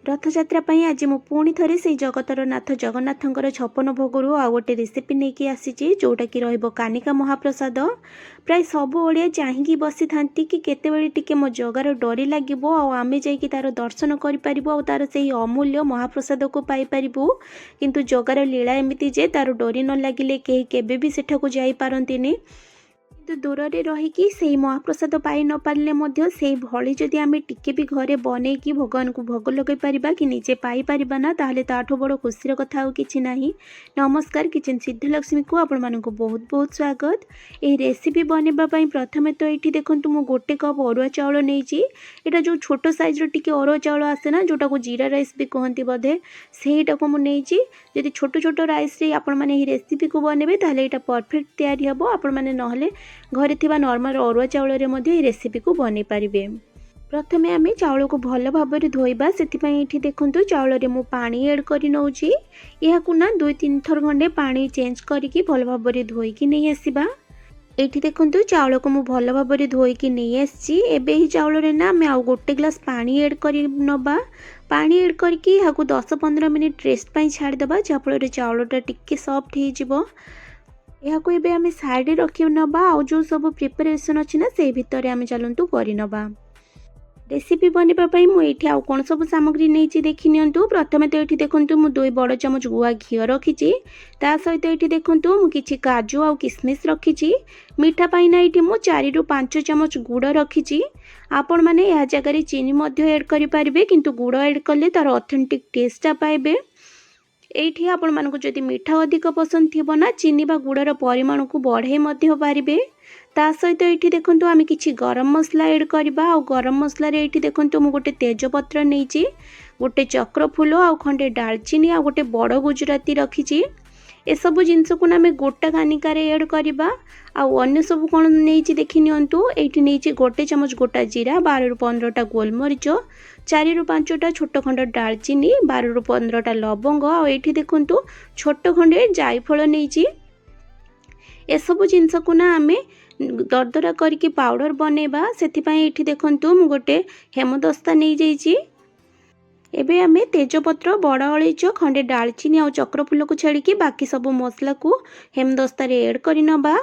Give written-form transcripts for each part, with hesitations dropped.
रथयात्रा पई आज मु पुणी थरे से जगतर नाथ जगन्नाथंकर 56 भोगरू आ गोटे रेसिपी नहीं आसी जोटा कि रहिबो कानिका महाप्रसाद। प्राय सब ओडिया चाहिए बसी थांती कि केतेबेले टिके मो जगार डोरी लागिबो आ आमे जाइकी तार दर्शन करि परिबो आ तार सेही अमूल्य महाप्रसाद को पाई परिबो। किंतु जगार लीला एमिति जे तार डोरी न लागिले केही केबे भी सेठाकू जाई पारंतिनी। किंतु दूर रे रहीकि से महाप्रसाद पाई न पारे से भली जदि आम टिके भी घरे बनईकि भगवान को भोग लगे पारिबा कि निजे पाई परिबा ना ताहले ताठो बड़ खुशीर कथा आउ किछि नाही। नमस्कार, किचन सिद्धलक्ष्मी को आपण मानक बहुत बहुत स्वागत। ए रेसिपी बनेबा पई प्रथमे तो एठी देखंतु मु गोटे कप अरुआ चाउल नेइछि। एटा जो छोटो साइज रो टिके अरुआ चाउल आसे ना जोटा को जीरा राइस भी कहंती बोधे, सेहीटा को मु नेइछि। जदि छोटो छोटो राइस रे आपण माने ए रेसिपी को बनेबे ताहले एटा परफेक्ट तैयारी हबो। आपण माने नहले घरे थिबा नॉर्मल अरुआ चाउल रे मध्ये ए रेसिपी को बनै पारिबे। प्रथमे आमे चाउल को भल भाबरे धोइबा। सेति पई एठी देखंतु चाउल रे मु पानी ऐड करि नउची। एहा को ना 2-3 थर खंडे पानी चेंज करिकि भल भाबरे धोइकि नै आसीबा। एठी देखंतु चाउल को मु भल भाबरे धोइकि नै आसी। एबे ही चाउल रे ना मैं आ गोटे ग्लास पानी ऐड करि नबा। पानी ऐड करके हाकु 10-15 मिनिट रेस्ट पई छाडी दबा, जा फल रे चाउलटा टिके सॉफ्ट हे जिवो। यहाँ को एबे आमे साइड रे रखि नबा। आ जो सब प्रिपरेशन अछि ना से भितर आमे चलंतु करि नबा। रेसिपी बनेबा पई मु एठी आ कोन सब सामग्री नेछि देखि नियंतु। प्रथमे तो एठी देखंतु मु 2 बड़ चमच गुआ घियो रखिछि। ता सहित एठी देखंतु मु किछि काजू आ किशमिश रखिछि। मीठा पई ना एठी मु 4 रु 5 चमच गुड़ रखिछि। आपण माने या जगह रे चीनी मध्ये ऐड करि परिबे, किंतु गुड़ ऐड करले तार ऑथेंटिक टेस्ट पाइबे। एठी आपण मानको जदि मीठा अधिक पसंद थिबो ना चीनी बा गुड़र परिमाण को बढ़ाई मध्य पारिबे। ता सहित एठी देखंतु आमे किछि गरम मसला ऐड करबा। आ गरम मसला रे एठी देखंतु मु गोटे तेजपत्र नेछि, गोटे चक्र फूल आ खंडे दालचीनी आ गोटे बड़ गुजराती रखिछि। ए सब जिंस को ना गोटा कानिका रे ऐड करबा। आ अन्य सब कोन नेछि देखि नियंतु। एठी नेछि गोटे चमच गोटा जीरा, 12 रु 15 टा गोलमरिच, 4 रु 5 टा छोट खंड दालचीनी, 12 रु 15 टा लवंग आ एठी देखंतु छोट खंडे जायफल नेछि। ए सब जिंस को ना आमे दरदरा करके पाउडर बनेबा। सेति पई एठी देखंतु मु गोटे हेमदस्ता नै जाइछि। एबे आमे तेजपत्र, बड़ अळैच, खंडे दालचीनी आ चक्रफूल को छाड़ी बाकी सब मसला को हेमदस्ता रे ऐड करि नबा।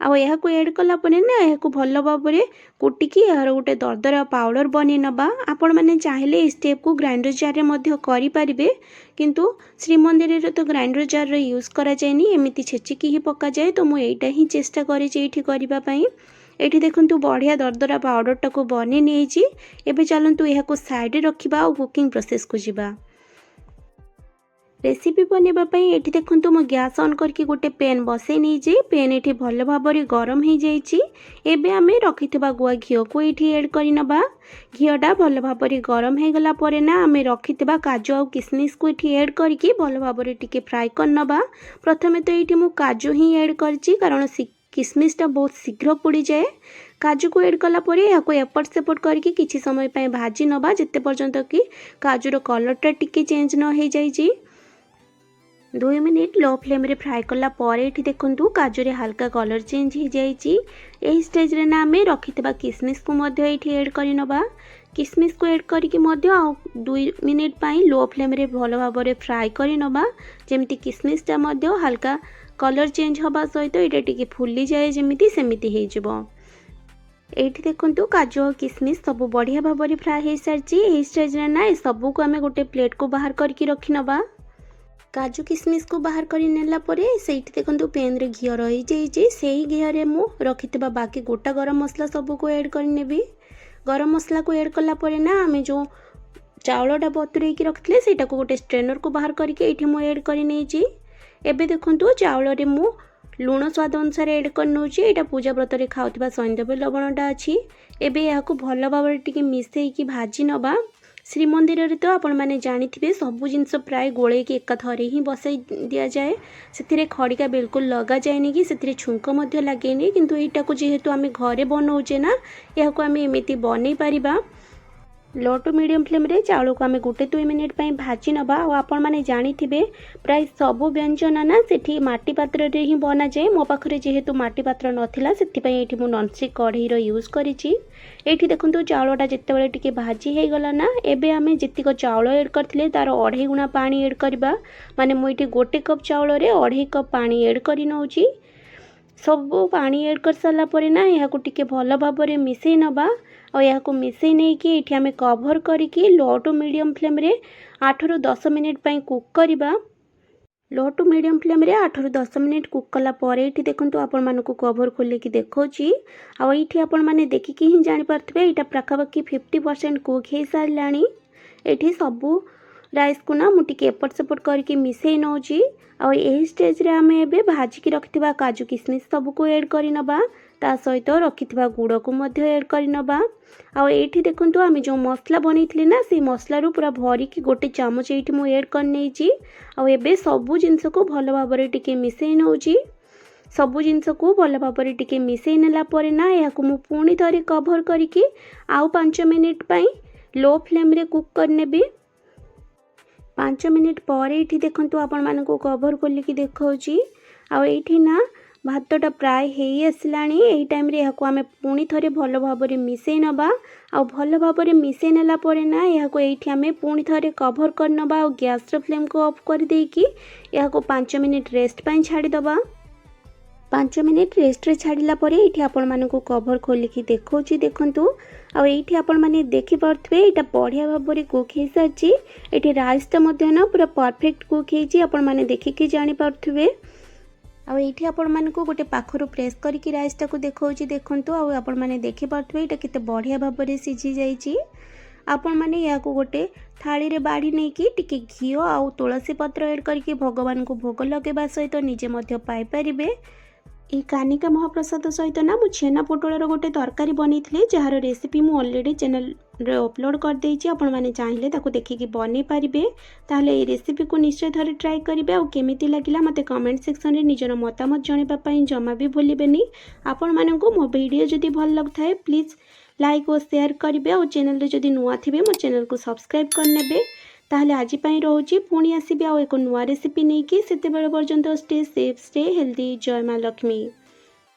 आ यहा को ऐड कला परे ना यहा को भल भाबरे कुटिकी यार गोटे दरदरा पाउडर बने नबा। आपण माने चाहिले इस स्टेप को ग्राइंडर जार रे मध्य करि परिबे, किंतु श्रीमंदिर रे तो ग्राइंडर जार रे यूज करा जायनी, एमिति छेचिकी ही पक्का जाए। तो मु एटा ही चेष्टा करि जे एठी करिबा पई। एठी देखंतु बढ़िया दरदरा पाउडर टाको बने नेछि। एबे चलंतु यहा को साइड रे रखिबा और कुकिंग प्रोसेस को जिबा। रेसिपी बनेबा पई एठी देखंतु मो गैस ऑन करके गोटे पैन बसै नै जे। पैन एठी भल भाबरे गरम हे जाइछि। एबे आमे रखितबा गुआ घियो को एठी ऐड करि नबा। घियोटा भल भाबरे गरम हे गला परे ना आमे रखितबा काजू आ किशमिश को एठी ऐड करके भल भाबरे टिके फ्राई कर नबा। प्रथमे तो एठी मु काजू ही ऐड करछि, कारण किशमिशटा बहुत शीघ्र पोड़ी जाए। काजू को ऐड कला परे या को एपट सेपट करके किछि समय पय भाजी नबा, जते पर्यंत कि काजूर कलरटा टिके चेंज न हे जाइछि। 2 मिनिट लो फ्लेम रे फ्राई कला परे एठी देखंतु काजू रे हल्का कलर चेंज हे जाइछि। एही स्टेज रे ना आमे रखितबा किशमिश को मध्य एठी ऐड करि नबा। किशमिश को ऐड करके मध्य 2 मिनिट पई लो फ्लेम रे भलो भाबरे फ्राई करि नबा, जेमिति किशमिशटा मध्य हल्का कलर चेंज हबा सहित एटा टिके फुली जाए जेमिति सेमिति हे जिवो। एठी देखंतु काजू और किशमिश सब बढ़िया भाबरे फ्राई हे सारछि। एही स्टेज रे ना ए सब को आमे गोटे प्लेट को बाहर करके रखि नबा। काजू किशमिश को बाहर करि नेला परे सेठी देखंतु पैन रे घियो रहि जाइछि। सेही घियो रे मु रखितबा बाकी गोटा गरम मसला सब को ऐड करि नेबी। गरम मसला को ऐड कला परे ना आमे जो चाउलटा बतुरै कि रखिले सेटा को गोटे स्ट्रेनर को बाहर करके एठी मु ऐड करि नेछि। एबे देखंतु चाउल रे मु लूण स्वाद अनुसार ऐड कर नउछि। एटा पूजा व्रत रे खाउथिबा सैंधव लवणटा अछि। एबे या को भल भाबरे टिके मिसै कि भाजी नबा। श्रीमंदिर रे तो आपण माने जानिथिबे सब जिंस प्राय गोळे कि एका थरे ही बसै दिया जाए। सेथिरे खड़िका बिल्कुल लगा जायनी कि सेथिरे छुंक मध्य लागेनी, किंतु एटा को जेहेतु आमे घरे बनौजे ना, या को आमे एमिति बनै परिबा। लो टू मीडियम फ्लेम रे चाउल को आम 1-2 मिनिट भाजी नबा। और आपण मैंने जानिथिबे प्राय सबु व्यंजन ना सेठी माटी पात्र रे ही बना जाए। मो पाखरे जेहेतु माटी पात्र नथिला सेथिपई एठी मु नॉनस्टिक कढ़ई रो यूज करिछि। एठी देखंतु चाउलटा जेतेबेले टिके भाजी हे गला ना एबे आमे जेतिको चाउल ऐड करथिले तार 2.5 गुणा पानी ऐड करबा। माने मु एठी 1 कप चाउल रे 2.5 कप पानी ऐड करि नउछि। सब पानी ऐड कर सारा पर ना यहाँ टिके भल भाव में मिसई नबा। और यहाँ मिसई नहीं कि ये आम कभर करके लो टू मीडियम फ्लेम रे 8 ରୁ 10 मिनिट कुक करवा। लो टू मीडियम फ्लेम रे 8 ରୁ 10 मिनिट कुक कला परे ये देखंतु आपण मानकु कभर खोलिकी देखौची। आ ये आपण माने देखिकी ही जानि पारथबे एटा पाखापाखि 50% कुक हो सारानी। एठी सबू राइस को ना मुझे एपट सेपट करके मिसई नौची। आ यही स्टेज रे आमे एबे भाजिकी रखिथिबा काजू किशमिश सबको ऐड करि नबा। ता सहित रखिथिबा गुड़ को मध्य ऐड करि नबा। आ एठी देखंतु आमे जो मसला बनैथिले ना से मसला रू पूरा भरिकी 1 चामच एठी मु ऐड कर नेची। आ एबे सबु जिंस को भल भाव रे टिके मिसई नौची। सबु जिंस को भल भाव रे टिके मिसई नेला परे ना याकु मु पुणी थरे कवर करके आउ 5 मिनिट पई लो फ्लेम रे कुक कर नेबी। 5 मिनिट पर ये देखंतु आपण मानकु कभर खोलिकी देखौची। आ एठी ना भातटा प्राय हे आसलानी। एही टाइम रे याकु आमे पुणी थरे भल भाव रे मिसई नबा। आ भल भाव रे मिसई नेला परे ना याकु एठी आमे पुणी थरे कभर कर नबा। आ गैस रो फ्लेम को ऑफ कर देकी याकु 5 मिनिट रेस्ट पई छाडी दबा। 5 मिनिट रेस्ट रे छाड़िला परे एठी आपण मानकु कभर खोलिकी देखौची देखंतु। आ एठी आपण माने देखि पारथबे एटा बढ़िया भाव रे कुक हे साची। एठी राइस ता मध्य ना पूरा परफेक्ट कुक हेची आपण माने देखिकी जानि पारथबे। आ एठी आपण मानकु गोटे पाखरु प्रेस करके राइस ता को देखौची देखंतु। आ आपण माने देखि पारथबे एटा केते बढ़िया भाव रे सिझी जाईची। आपण माने याकु गोटे थाली रे बाड़ी नै कि टिके घियो आ तुलसी पत्र ऐड करके भगवान को भोग लगेबा सहित निजे मध्य पाई परिबे। ये कानिका महाप्रसाद सहित ना मु छेना पोटलर गोटे तरकारी बनई जार रेसिपी मु ऑलरेडी चैनल रे अपलोड कर देइछि। आपण माने चाहिए ताको देखिकी बनै पारिबे। ताहले ये रेसिपी को निश्चय थरे ट्राई करिवे। और केमिति लागिला मते कमेंट सेक्शन रे निजर मतामत जणेबा पई जमा भी भूलिबेनी। आपण मानकु मो वीडियो जदि भल लगथाय प्लीज लाइक और शेयर करिवे। और चैनल रे जदि नुआ थिबे मो चैनल को सब्सक्राइब कर नेबे। ताहले आज पई रहूची पुणी आसीबे आ एको नुआ रेसिपी नेकी। सेते बेले पर्यंत स्टे सेफ स्टे हेल्दी। जय मां लक्ष्मी।